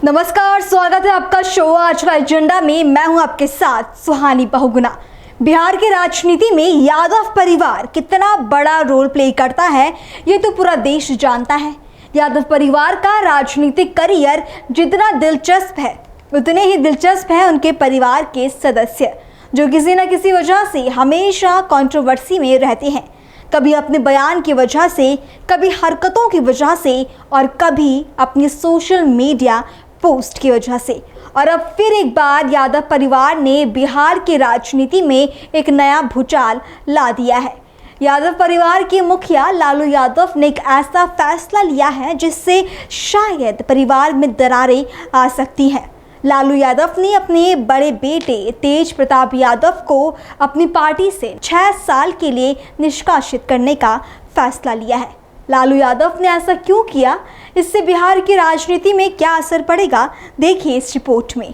नमस्कार, स्वागत है आपका शो आज का एजेंडा में। मैं हूं आपके साथ सुहानी बहुगुना। बिहार की राजनीति में यादव परिवार कितना बड़ा रोल प्ले करता है ये तो पूरा देश जानता है। यादव परिवार का राजनीतिक करियर जितना दिलचस्प है उतने ही दिलचस्प है उनके परिवार के सदस्य, जो किसी न किसी वजह से हमेशा कंट्रोवर्सी में रहते हैं। कभी अपने बयान की वजह से, कभी हरकतों की वजह से और कभी अपनी सोशल मीडिया पोस्ट की वजह से। और अब फिर एक बार यादव परिवार ने बिहार की राजनीति में एक नया भूचाल ला दिया है। यादव परिवार के मुखिया लालू यादव ने एक ऐसा फैसला लिया है जिससे शायद परिवार में दरारें आ सकती हैं। लालू यादव ने अपने बड़े बेटे तेज प्रताप यादव को अपनी पार्टी से 6 साल के लिए निष्कासित करने का फैसला लिया है। लालू यादव ने ऐसा क्यों किया, इससे बिहार की राजनीति में क्या असर पड़ेगा, देखिए इस रिपोर्ट में।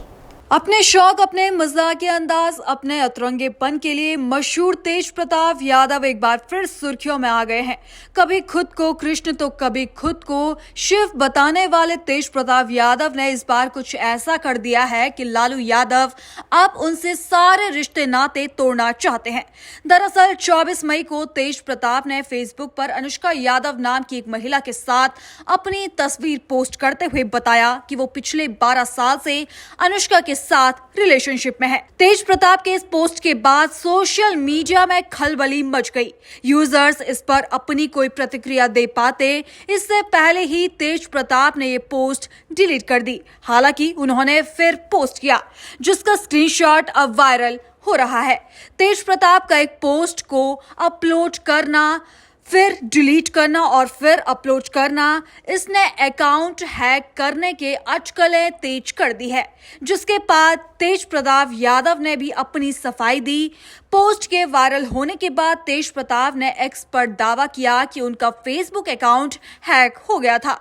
अपने शौक, अपने मजाकिया अंदाज, अपने अतरंगेपन के लिए मशहूर तेज प्रताप यादव एक बार फिर सुर्खियों में आ गए हैं। कभी खुद को कृष्ण तो कभी खुद को शिव बताने वाले तेज प्रताप यादव ने इस बार कुछ ऐसा कर दिया है कि लालू यादव अब उनसे सारे रिश्ते नाते तोड़ना चाहते हैं। दरअसल 24 मई को तेज प्रताप ने फेसबुक पर अनुष्का यादव नाम की एक महिला के साथ अपनी तस्वीर पोस्ट करते हुए बताया कि वो पिछले 12 साल से अनुष्का के साथ रिलेशनशिप में है। तेज प्रताप के इस पोस्ट के बाद सोशल मीडिया में खलबली मच गई। यूजर्स इस पर अपनी कोई प्रतिक्रिया दे पाते इससे पहले ही तेज प्रताप ने ये पोस्ट डिलीट कर दी। हालांकि उन्होंने फिर पोस्ट किया जिसका स्क्रीनशॉट अब वायरल हो रहा है। तेज प्रताप का एक पोस्ट को अपलोड करना, फिर डिलीट करना और फिर अपलोड करना, इसने अकाउंट हैक करने के अटकलें तेज कर दी है, जिसके बाद तेज प्रताप यादव ने भी अपनी सफाई दी। पोस्ट के वायरल होने के बाद तेज प्रताप ने एक्स पर दावा किया कि उनका फेसबुक अकाउंट हैक हो गया था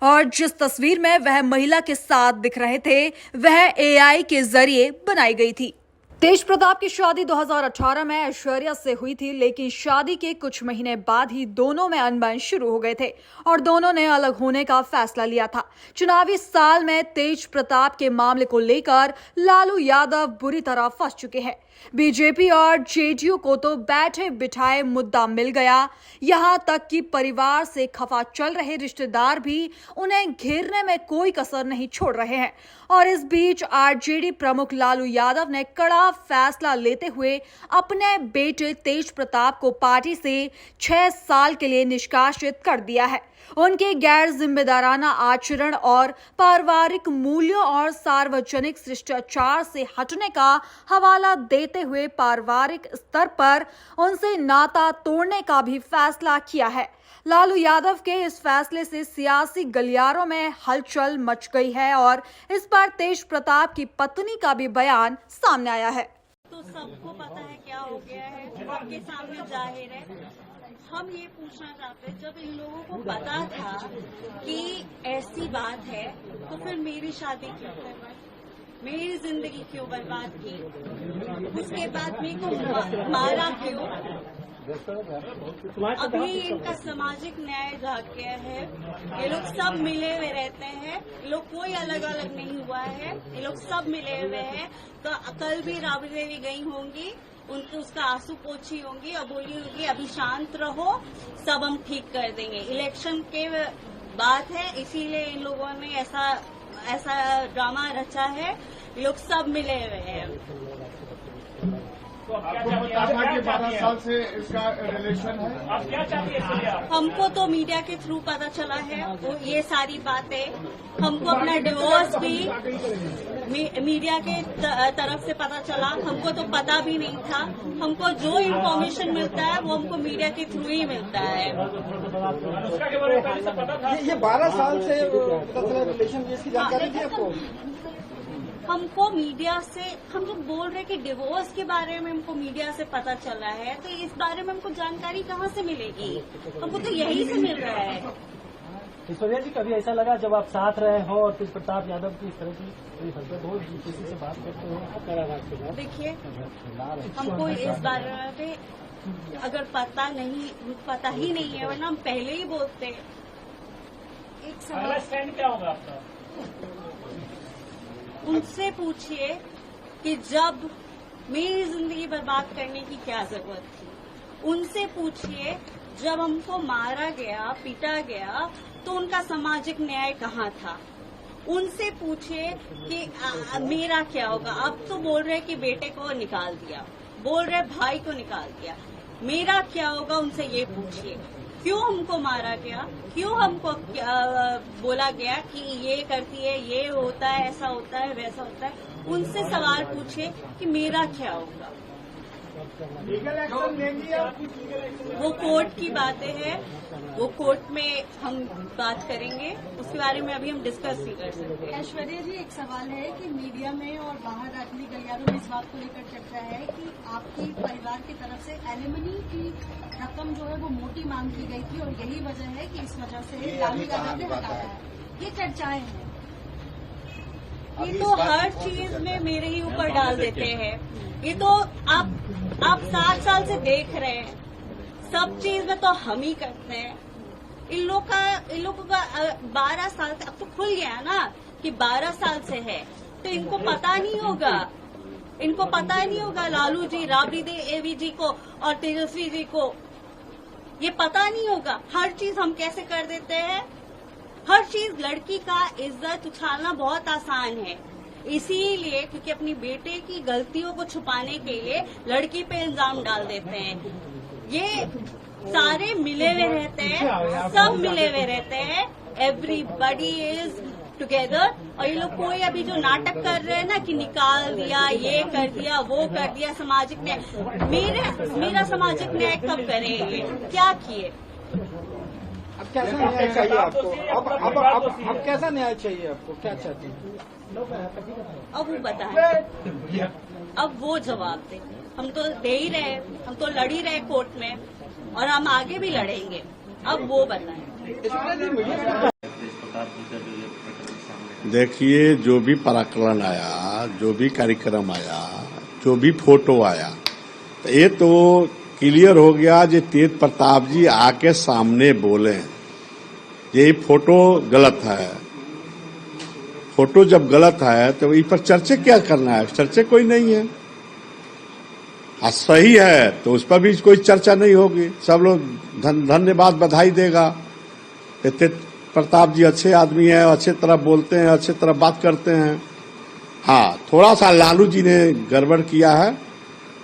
और जिस तस्वीर में वह महिला के साथ दिख रहे थे वह AI के जरिए बनाई गई थी। तेज प्रताप की शादी 2018 में ऐश्वर्या से हुई थी, लेकिन शादी के कुछ महीने बाद ही दोनों में अनबन शुरू हो गए थे और दोनों ने अलग होने का फैसला लिया था। चुनावी साल में तेज प्रताप के मामले को लेकर लालू यादव बुरी तरह फंस चुके हैं। बीजेपी और जेडीयू को तो बैठे बिठाए मुद्दा मिल गया, यहां तक कि परिवार से खफा चल रहे रिश्तेदार भी उन्हें घेरने में कोई कसर नहीं छोड़ रहे हैं। और इस बीच आरजेडी प्रमुख लालू यादव ने कड़ा फैसला लेते हुए अपने बेटे तेज प्रताप को पार्टी से 6 साल के लिए निष्कासित कर दिया है। उनके गैर जिम्मेदाराना आचरण और पारिवारिक मूल्यों और सार्वजनिक शिष्टाचार से हटने का हवाला देते हुए पारिवारिक स्तर पर उनसे नाता तोड़ने का भी फैसला किया है। लालू यादव के इस फैसले से सियासी गलियारों में हलचल मच गई है और इस पर तेज प्रताप की पत्नी का भी बयान सामने आया है। तो सबको पता है क्या हो गया है, सबके सामने जाहिर है। हम ये पूछना चाहते हैं, जब इन लोगों को पता था कि ऐसी बात है तो फिर मेरी शादी क्यों करवाई, मेरी जिंदगी क्यों बर्बाद की, उसके बाद मेरे को मारा क्यों। अभी इनका सामाजिक न्याय जाग गया है। ये लोग सब मिले हुए रहते हैं, ये लोग कोई अलग अलग नहीं हुआ है, ये लोग सब मिले हुए हैं। तो कल भी राबड़ी देवी गई होंगी, उनके उसका आंसू पोछी होंगी और बोली होगी अभी शांत रहो, सब हम ठीक कर देंगे। इलेक्शन के बात है, इसीलिए इन लोगों ने ऐसा ड्रामा रचा है। लोग सब मिले हुए हैं। आपको पता था कि 12 साल से इसका रिलेशन है? आप क्या चाहती है? हमको तो मीडिया के थ्रू पता चला है वो ये सारी बातें। हमको अपना डिवोर्स भी मीडिया के तरफ से पता चला, हमको तो पता भी नहीं था। हमको जो इन्फॉर्मेशन मिलता है वो हमको मीडिया के थ्रू ही मिलता है। ये 12 साल से पता चला रिलेशन, इसकी जानकारी थी आपको? हमको मीडिया से, हम लोग बोल रहे कि डिवोर्स के बारे में हमको मीडिया से पता चला है, तो इस बारे में हमको जानकारी कहाँ से मिलेगी? हमको तो यही से मिल रहा है। ऐश्वर्या जी, कभी ऐसा लगा जब आप साथ रहे हो और तेज प्रताप यादव की इस तरह की हरकत हो, किसी से बात करते हो? देखिए, हमको इस बारे में अगर पता ही नहीं है, वरना हम पहले ही बोलते। एक सवाल क्या होगा आपका? उनसे पूछिए कि जब मेरी जिंदगी बर्बाद करने की क्या जरूरत थी। उनसे पूछिए जब हमको मारा गया, पीटा गया, तो उनका सामाजिक न्याय कहाँ था। उनसे पूछिए कि मेरा क्या होगा। अब तो बोल रहे कि बेटे को निकाल दिया, बोल रहे भाई को निकाल दिया, मेरा क्या होगा। उनसे ये पूछिए क्यों हमको मारा गया, क्यों हमको बोला गया कि ये करती है, ये होता है, ऐसा होता है, वैसा होता है। उनसे सवाल पूछिए कि मेरा क्या होगा। लीगल एक्शन लेंगी आप? वो कोर्ट की बातें हैं, वो कोर्ट में हम बात करेंगे, उसके बारे में अभी हम डिस्कस नहीं कर सकते। ऐश्वर्या जी, एक सवाल है कि मीडिया में और बाहर राजनीतिक गलियारों में इस बात को लेकर चर्चा है कि आपकी परिवार की तरफ से एलिमनी की रकम जो है वो मोटी मांग की गई थी और यही वजह है कि इस वजह से लालू यादव ने हटाया है। ये चर्चाएं हैं। ये तो हर चीज में मेरे ही ऊपर डाल देते हैं। ये तो आप 7 साल से देख रहे हैं, सब चीज में तो हम ही करते हैं। इन लोगों का 12 साल से अब तो खुल गया ना कि 12 साल से है, तो इनको पता नहीं होगा, इनको पता नहीं होगा लालू जी, राबड़ी देवी जी को और तेजस्वी जी को ये पता नहीं होगा। हर चीज हम कैसे कर देते हैं। हर चीज लड़की का इज्जत उछालना बहुत आसान है, इसीलिए क्योंकि अपनी बेटे की गलतियों को छुपाने के लिए लड़की पे इल्जाम डाल देते हैं। ये सारे मिले हुए रहते हैं, सब मिले हुए रहते हैं, एवरीबडी इज टुगेदर। और ये लोग कोई अभी जो नाटक कर रहे हैं ना कि निकाल दिया, ये कर दिया, वो कर दिया, सामाजिक न्याय, मेरा सामाजिक न्याय कब करेंगे, क्या किए। अब कैसा न्याय चाहिए आपको? अब कैसा न्याय चाहिए आपको? क्या चाहते हैं? अब वो बताएं, अब वो जवाब दे। हम तो दे ही रहे, हम तो लड़ ही रहे कोर्ट में और हम आगे भी लड़ेंगे। अब वो बताएं। देखिए, जो भी प्रकरण आया, जो भी कार्यक्रम आया, जो भी फोटो आया, तो ये तो क्लियर हो गया जो तेज प्रताप जी आके सामने बोले ये फोटो गलत है। फोटो जब गलत है तो इस पर चर्चा क्या करना है? चर्चा कोई नहीं है। सही है तो उस पर भी कोई चर्चा नहीं होगी, सब लोग धन्यवाद बधाई देगा। तेज प्रताप जी अच्छे आदमी हैं, अच्छे तरह बोलते हैं, अच्छे तरह बात करते हैं। हाँ, थोड़ा सा लालू जी ने गड़बड़ किया है,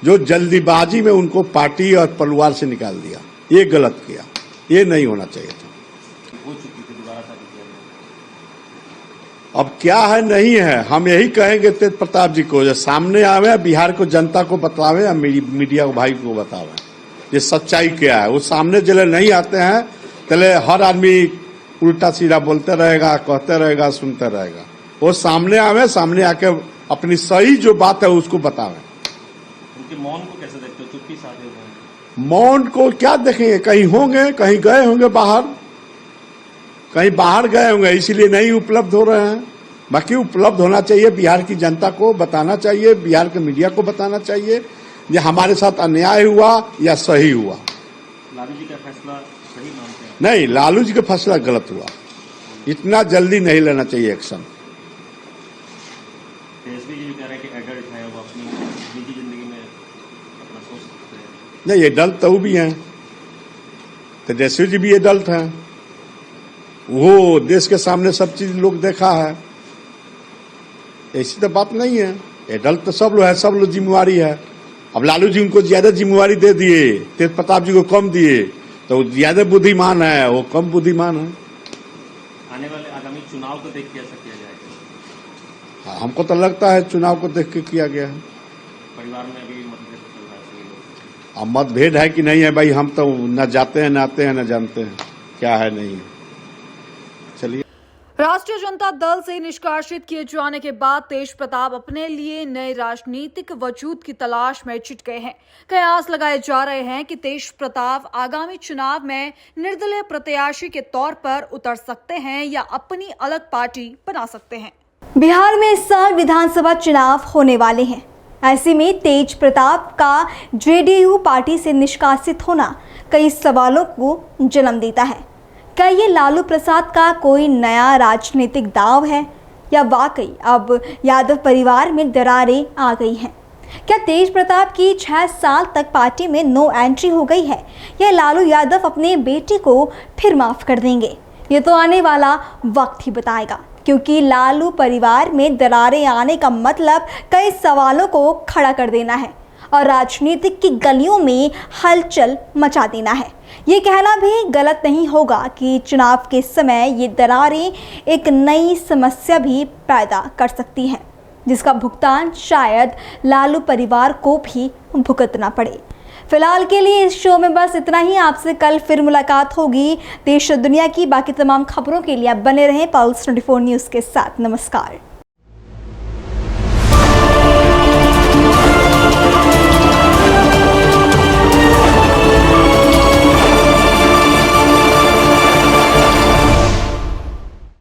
जो जल्दीबाजी में उनको पार्टी और परिवार से निकाल दिया, ये गलत किया, ये नहीं होना चाहिए था। अब क्या है नहीं है, हम यही कहेंगे तेज प्रताप जी को, जो सामने आवे, बिहार को जनता को बतावे, या मीडिया को भाई को बतावे ये सच्चाई क्या है। वो सामने जले नहीं आते हैं तले हर आदमी उल्टा सीधा बोलते रहेगा, कहते रहेगा, सुनते रहेगा। वो सामने आवे, सामने आके अपनी सही जो बात है उसको बतावे। उनके मौन को कैसे देखते हो? चुप्पी साधे हुए मौन को क्या देखेंगे? कहीं होंगे, कहीं गए होंगे बाहर, कहीं बाहर गए होंगे, इसीलिए नहीं उपलब्ध हो रहे हैं। बाकी उपलब्ध होना चाहिए, बिहार की जनता को बताना चाहिए, बिहार के मीडिया को बताना चाहिए ये हमारे साथ अन्याय हुआ या सही हुआ। लालू जी का फैसला सही मानते हैं? नहीं, लालू जी का फैसला गलत हुआ, इतना जल्दी नहीं लेना चाहिए एक्शन। तेजस्वी जी कह रहे हैं कि एडल्ट है, वो अपनी निजी जिंदगी में अपना सोच सकते हैं। नहीं, एडल्ट तो वो भी हैं, तेजस्वी जी भी एडल्ट हैं, वो देश के सामने सब चीज लोग देखा है, ऐसी तो बात नहीं है। एडल्ट तो सब लोग है, सब लोग जिम्मेवारी है। अब लालू जी उनको ज्यादा जिम्मेवारी दे दिए, तेज प्रताप जी को कम दिए, तो ज्यादा बुद्धिमान है, वो कम बुद्धिमान है। आने वाले आगामी चुनाव को देख के ऐसा किया जाएगा? हाँ, हमको तो लगता है चुनाव को देख के किया गया है। परिवार में अभी मतभेद चल रहा है सभी लोग। अब मतभेद है कि नहीं है भाई, हम तो न जाते हैं, न आते हैं, न जानते हैं क्या है नहीं है। चलिए, राष्ट्रीय जनता दल से निष्कासित किए जाने के बाद तेज प्रताप अपने लिए नए राजनीतिक वजूद की तलाश में जुट गए हैं। कयास लगाए जा रहे हैं कि तेज प्रताप आगामी चुनाव में निर्दलीय प्रत्याशी के तौर पर उतर सकते हैं या अपनी अलग पार्टी बना सकते हैं। बिहार में इस साल विधानसभा चुनाव होने वाले हैं। ऐसे में तेज प्रताप का जेडीयू पार्टी से निष्कासित होना कई सवालों को जन्म देता है। क्या ये लालू प्रसाद का कोई नया राजनीतिक दांव है? या वाकई अब यादव परिवार में दरारें आ गई हैं? क्या तेज प्रताप की 6 साल तक पार्टी में नो एंट्री हो गई है, या लालू यादव अपने बेटे को फिर माफ कर देंगे? ये तो आने वाला वक्त ही बताएगा, क्योंकि लालू परिवार में दरारें आने का मतलब कई सवालों को खड़ा कर देना है और राजनीतिक की गलियों में हलचल मचा देना है। ये कहना भी गलत नहीं होगा कि चुनाव के समय ये दरारें एक नई समस्या भी पैदा कर सकती हैं, जिसका भुगतान शायद लालू परिवार को भी भुगतना पड़े। फिलहाल के लिए इस शो में बस इतना ही। आपसे कल फिर मुलाकात होगी। देश और दुनिया की बाकी तमाम खबरों के लिए आप बने रहें पल्स 24 न्यूज़ के साथ। नमस्कार।